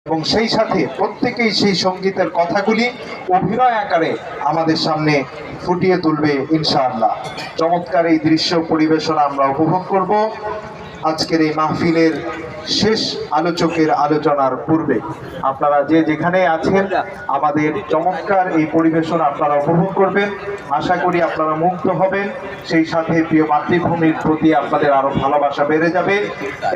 এবং সেই সাথে প্রত্যেকেই সেই সঙ্গীতের কথাগুলি অভিনয় আকারে আমাদের সামনে ফুটিয়ে তুলবে ইনশাআল্লাহ। চমৎকার এই দৃশ্য পরিবেশনা আমরা উপভোগ করব আজকের এই মাহফিলের শেষ আলোচকের আলোচনার পূর্বে। আপনারা যে যেখানে আছেন আমাদের চমৎকার এই পরিবেশনা আপনারা উপভোগ করবেন। আশা করি আপনারা মুগ্ধ হবেন, সেই সাথে প্রিয় মাতৃভূমির প্রতি আপনাদের আরো ভালোবাসা বেড়ে যাবে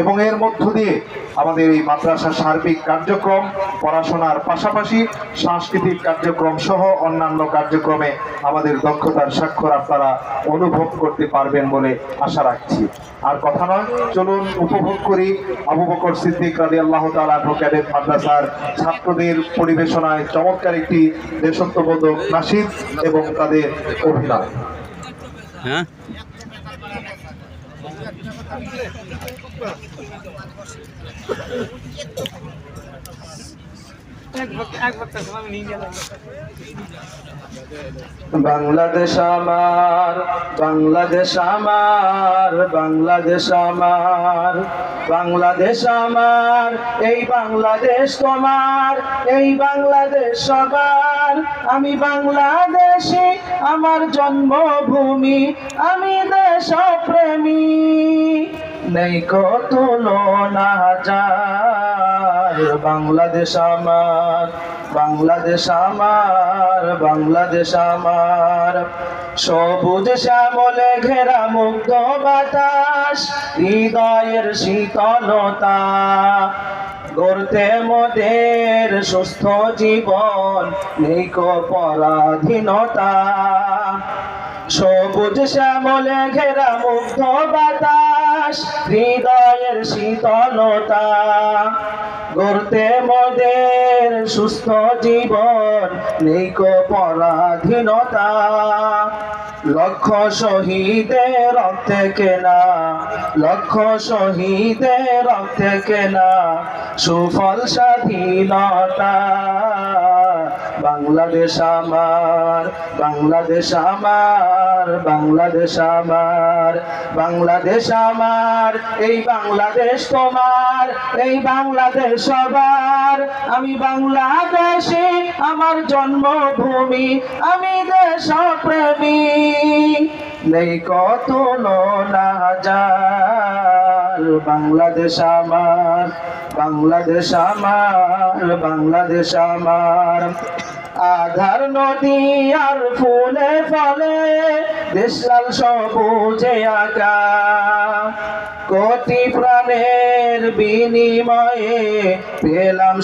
এবং এর মধ্য দিয়ে আমাদের এই মাদ্রাসার সার্বিক কার্যক্রম, পড়াশোনার পাশাপাশি সাংস্কৃতিক কার্যক্রম সহ অন্যান্য কার্যক্রমে আমাদের দক্ষতার স্বাক্ষর আপনারা অনুভব করতে পারবেন বলে আশা রাখছি। আর কথা নয়, চলুন উপভোগ করি আবু বকর সিদ্দিক রাদিয়াল্লাহু তাআলা আনহু ক্যাডেট মাদ্রাসার ছাত্রদের পরিবেশনায় চমৎকার একটি দেশাত্মবোধক নাশিদ এবং তাদের অভিনয়। হ্যাঁ, বাংলাদেশ আমার, বাংলাদেশ আমার, বাংলাদেশ আমার, বাংলাদেশ আমার, এই বাংলাদেশ তোমার, এই বাংলাদেশ সবার। আমি বাংলাদেশী, আমার জন্মভূমি, আমি দেশপ্রেমী, নেই কত তুলনা যায়। বাংলাদেশ আমার, বাংলাদেশ আমার, বাংলাদেশ আমার, সবুজ শ্যামলে ঘেরা মুগ্ধ বাতাস, হৃদয়ের শীতলতা, গড়তে মোদের সুস্থ জীবন, নেই কো পরাধীনতা। সবুজ শ্যামলে ঘেরা মুগ্ধ বাতাস, হৃদয়ের শীতলতা, গড়তে মোদের সুস্থ জীবন, নেই কো পরাধীনতা। লক্ষ শহীদের রক্তে কেনা, লক্ষ শহীদের রক্তে কেনা সুফল স্বাধীনতা। বাংলাদেশ আমার, বাংলাদেশ আমার, বাংলাদেশ আমার, বাংলাদেশ আমার, এই বাংলাদেশ তোমার, এই বাংলাদেশ সবার। আমি বাংলাদেশী, আমার জন্মভূমি, আমি দেশপ্রেমী, নেই কত তুলনা যায়। বাংলাদেশ আমার, বাংলাদেশ আমার, বাংলাদেশ আমার, আধার নদী আর ফুলে ফলে দেশ লাল সবুজে আঁকা, কোটি প্রাণের বিনিময়ে পেলাম